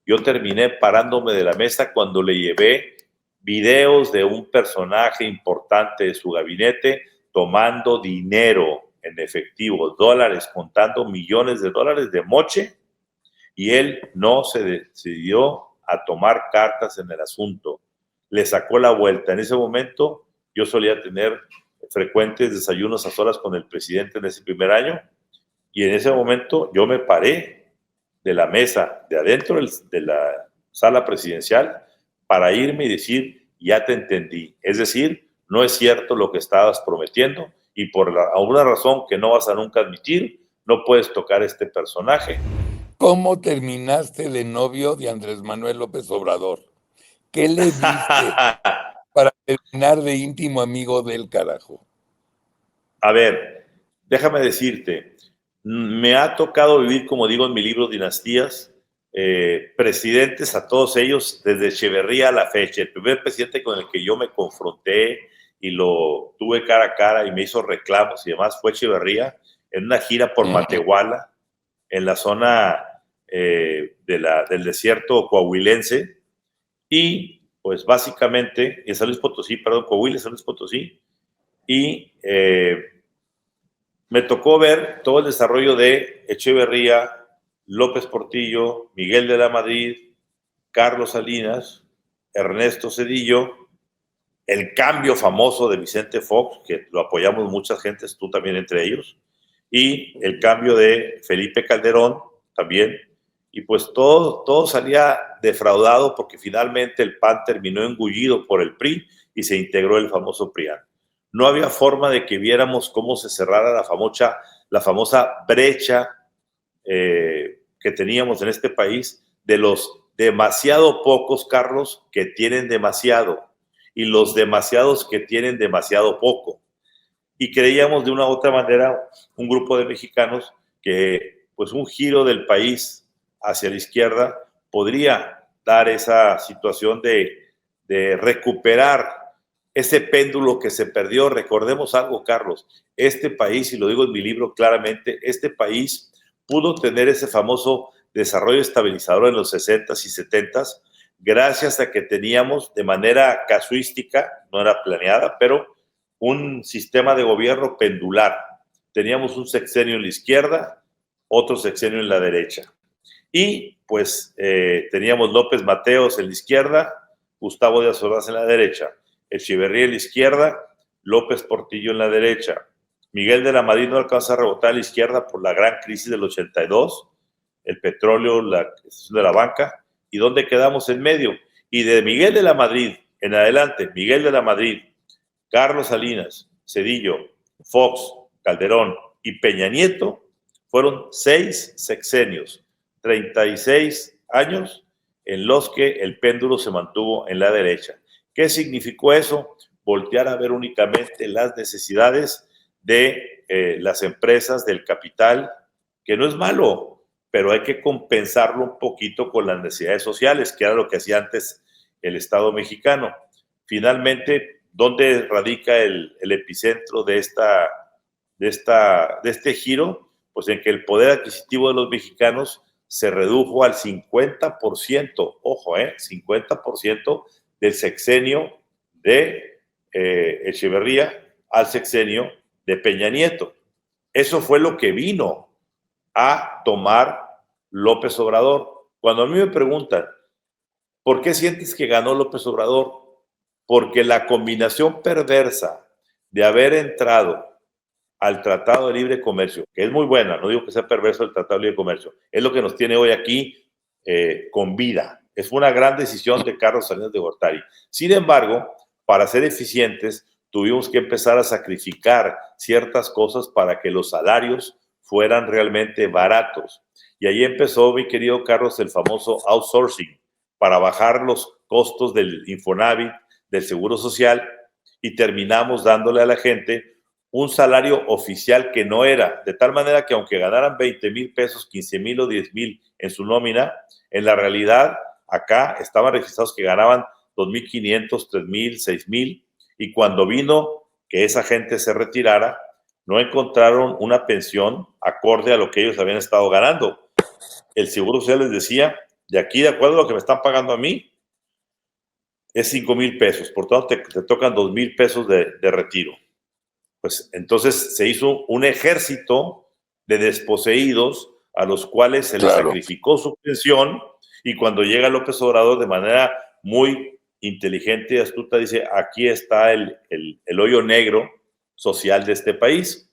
yo terminé parándome de la mesa cuando le llevé videos de un personaje importante de su gabinete tomando dinero en efectivo, dólares, contando millones de dólares de moche, y él no se decidió a tomar cartas en el asunto. Le sacó la vuelta. En ese momento yo solía tener frecuentes desayunos a solas con el presidente en ese primer año, y en ese momento yo me paré de la mesa, de adentro de la sala presidencial, para irme y decir, ya te entendí. Es decir, no es cierto lo que estabas prometiendo, y por alguna razón que no vas a nunca admitir, no puedes tocar este personaje. ¿Cómo terminaste de novio de Andrés Manuel López Obrador? ¿Qué le diste para terminar de íntimo amigo del carajo? A ver, déjame decirte, me ha tocado vivir, como digo en mi libro Dinastías, presidentes a todos ellos, desde Echeverría a la fecha. El primer presidente con el que yo me confronté y lo tuve cara a cara y me hizo reclamos y demás fue Echeverría, en una gira por Matehuala, en la zona del desierto coahuilense, y pues básicamente, en San Luis Potosí, perdón, Coahuila, San Luis Potosí, y me tocó ver todo el desarrollo de Echeverría, López Portillo, Miguel de la Madrid, Carlos Salinas, Ernesto Zedillo, el cambio famoso de Vicente Fox, que lo apoyamos muchas gentes, tú también entre ellos, y el cambio de Felipe Calderón también, y pues todo salía defraudado porque finalmente el PAN terminó engullido por el PRI y se integró el famoso PRIAN. No había forma de que viéramos cómo se cerrara la famosa brecha que teníamos en este país de los demasiado pocos, Carlos, que tienen demasiado, y los demasiados que tienen demasiado poco. Y creíamos de una u otra manera, un grupo de mexicanos, que pues un giro del país hacia la izquierda podría dar esa situación de recuperar ese péndulo que se perdió. Recordemos algo, Carlos, este país, y lo digo en mi libro claramente, este país pudo tener ese famoso desarrollo estabilizador en los 60s y 70s gracias a que teníamos de manera casuística, no era planeada, pero un sistema de gobierno pendular. Teníamos un sexenio en la izquierda, otro sexenio en la derecha. Y pues teníamos López Mateos en la izquierda, Gustavo Díaz Ordaz en la derecha, Echeverría en la izquierda, López Portillo en la derecha. Miguel de la Madrid no alcanza a rebotar a la izquierda por la gran crisis del 82, el petróleo, la crisis de la banca. ¿Y dónde quedamos en medio? Y de Miguel de la Madrid en adelante, Miguel de la Madrid, Carlos Salinas, Zedillo, Fox, Calderón y Peña Nieto, fueron 6 sexenios, 36 años en los que el péndulo se mantuvo en la derecha. ¿Qué significó eso? Voltear a ver únicamente las necesidades de las empresas, del capital, que no es malo, pero hay que compensarlo un poquito con las necesidades sociales, que era lo que hacía antes el Estado mexicano. Finalmente, ¿dónde radica el epicentro de este giro? Pues en que el poder adquisitivo de los mexicanos se redujo al 50%, ojo, 50% del sexenio de Echeverría al sexenio de Peña Nieto. Eso fue lo que vino a tomar López Obrador. Cuando a mí me preguntan, ¿por qué sientes que ganó López Obrador? Porque la combinación perversa de haber entrado al Tratado de Libre Comercio, que es muy buena, no digo que sea perverso el Tratado de Libre Comercio, es lo que nos tiene hoy aquí con vida. Es una gran decisión de Carlos Salinas de Gortari. Sin embargo, para ser eficientes, tuvimos que empezar a sacrificar ciertas cosas para que los salarios fueran realmente baratos. Y ahí empezó, mi querido Carlos, el famoso outsourcing, para bajar los costos del Infonavit, del Seguro Social, y terminamos dándole a la gente un salario oficial que no era, de tal manera que aunque ganaran 20,000 pesos, 15,000 o 10,000 en su nómina, en la realidad acá estaban registrados que ganaban 2,500, 3,000, 6,000, y cuando vino que esa gente se retirara, no encontraron una pensión acorde a lo que ellos habían estado ganando. El Seguro Social les decía De aquí, de acuerdo a lo que me están pagando a mí, es 5,000 pesos. Por tanto, te tocan 2,000 pesos de retiro. Pues entonces se hizo un ejército de desposeídos a los cuales se les sacrificó su pensión, y cuando llega López Obrador de manera muy inteligente y astuta dice, aquí está el hoyo negro social de este país,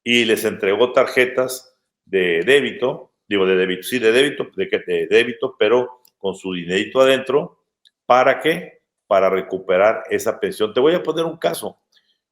y les entregó tarjetas de débito, de débito, pero con su dinerito adentro. ¿Para qué? Para recuperar esa pensión. Te voy a poner un caso.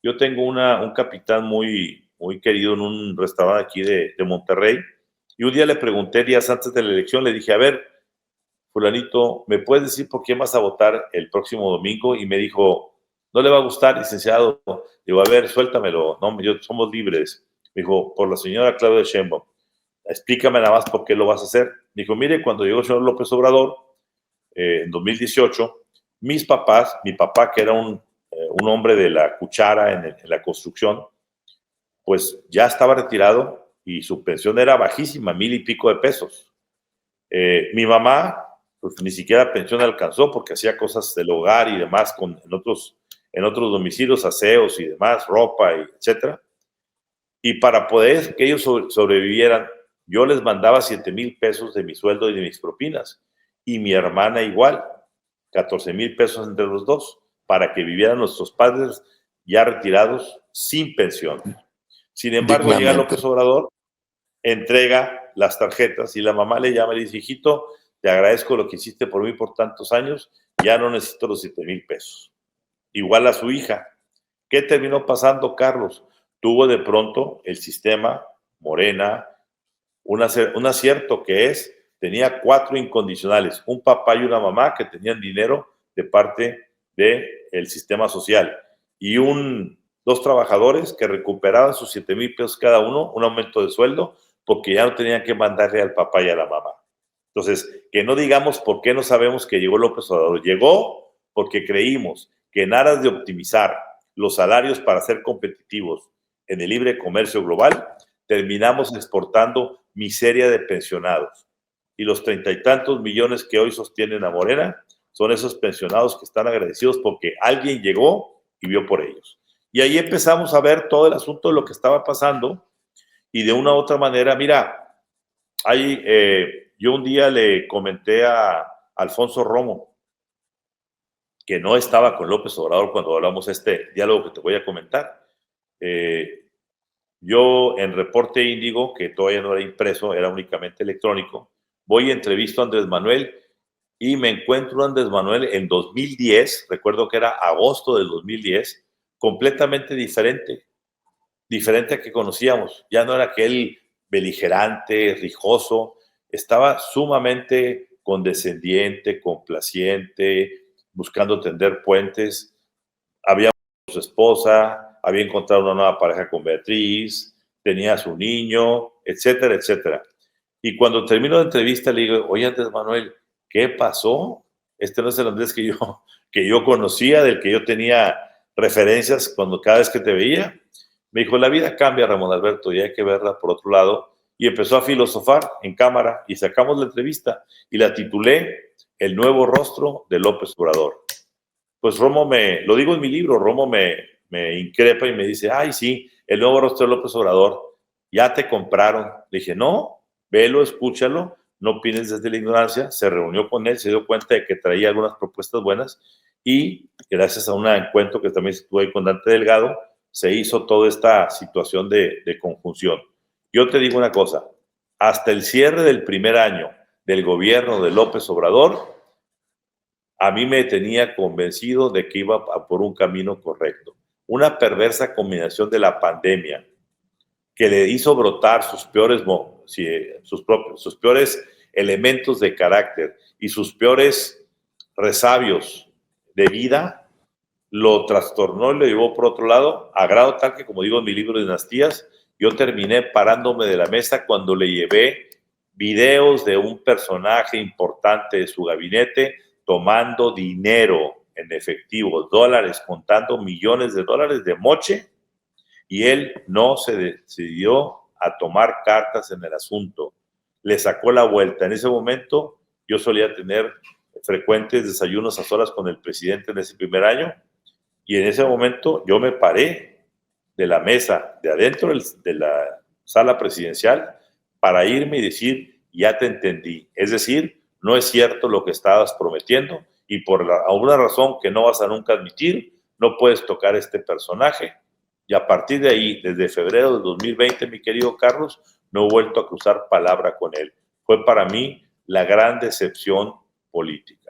Yo tengo un capitán muy, muy querido en un restaurante aquí de Monterrey, y un día le pregunté, días antes de la elección, le dije, a ver, fulanito, ¿me puedes decir por quién vas a votar el próximo domingo? Y me dijo, no le va a gustar, licenciado. Digo, a ver, suéltamelo, no, somos libres. Me dijo, por la señora Claudia Sheinbaum. Explícame nada más por qué lo vas a hacer. Me dijo, mire, cuando llegó el señor López Obrador, en 2018, mi papá, que era un hombre de la cuchara en la construcción, pues ya estaba retirado y su pensión era bajísima, 1,000 y pico de pesos. Mi mamá, pues ni siquiera pensión alcanzó porque hacía cosas del hogar y demás en otros domicilios, aseos y demás, ropa, y etcétera. Y para poder que ellos sobrevivieran, yo les mandaba 7,000 pesos de mi sueldo y de mis propinas. Y mi hermana igual, 14,000 pesos entre los dos, para que vivieran nuestros padres ya retirados sin pensión. Sin embargo, llega López Obrador, entrega las tarjetas y la mamá le llama y le dice, hijito, te agradezco lo que hiciste por mí por tantos años, ya no necesito los 7,000 pesos. Igual a su hija. ¿Qué terminó pasando, Carlos? Tuvo de pronto el sistema Morena un acierto que tenía 4 incondicionales, un papá y una mamá que tenían dinero de parte del sistema social, y 2 trabajadores que recuperaban sus 7,000 pesos cada uno, un aumento de sueldo, porque ya no tenían que mandarle al papá y a la mamá. Entonces, que no digamos por qué no sabemos que llegó López Obrador. Llegó porque creímos que en aras de optimizar los salarios para ser competitivos en el libre comercio global, terminamos exportando miseria de pensionados. Y los 30 y tantos millones que hoy sostienen a Morena son esos pensionados que están agradecidos porque alguien llegó y vio por ellos. Y ahí empezamos a ver todo el asunto de lo que estaba pasando, y de una u otra manera, mira, yo un día le comenté a Alfonso Romo, que no estaba con López Obrador cuando hablamos este diálogo que te voy a comentar. Yo en Reporte Índigo, que todavía no era impreso, era únicamente electrónico, voy y entrevisto a Andrés Manuel, y me encuentro a Andrés Manuel en 2010, recuerdo que era agosto del 2010, completamente diferente a que conocíamos. Ya no era aquel beligerante, rijoso, estaba sumamente condescendiente, complaciente, buscando tender puentes. Había su esposa, había encontrado una nueva pareja con Beatriz, tenía a su niño, etcétera, etcétera. Y cuando termino la entrevista le digo, oye, Andrés Manuel, ¿qué pasó? Este no es el Andrés que yo conocía, del que yo tenía referencias cada vez que te veía. Me dijo, la vida cambia, Ramón Alberto, y hay que verla por otro lado. Y empezó a filosofar en cámara, y sacamos la entrevista y la titulé El nuevo rostro de López Obrador. Pues Romo lo digo en mi libro, Romo me increpa y me dice, ay, sí, el nuevo rostro de López Obrador, ya te compraron. Le dije, no, velo, escúchalo, no opines desde la ignorancia. Se reunió con él, se dio cuenta de que traía algunas propuestas buenas, y gracias a un encuentro que también estuve con Dante Delgado, se hizo toda esta situación de conjunción. Yo te digo una cosa, hasta el cierre del primer año del gobierno de López Obrador, a mí me tenía convencido de que iba por un camino correcto. Una perversa combinación de la pandemia que le hizo brotar sus peores elementos de carácter y sus peores resabios de vida, lo trastornó y lo llevó por otro lado, a grado tal que, como digo en mi libro Dinastías, yo terminé parándome de la mesa cuando le llevé videos de un personaje importante de su gabinete tomando dinero en efectivo, dólares, contando millones de dólares de moche, y él no se decidió a tomar cartas en el asunto. Le sacó la vuelta. En ese momento Yo solía tener frecuentes desayunos a solas con el presidente en ese primer año, y en ese momento yo me paré de la mesa, de adentro de la sala presidencial, para irme y decir, ya te entendí. Es decir, no es cierto lo que estabas prometiendo, y por alguna razón que no vas a nunca admitir, no puedes tocar este personaje. Y a partir de ahí, desde febrero del 2020, mi querido Carlos, no he vuelto a cruzar palabra con él. Fue para mí la gran decepción política.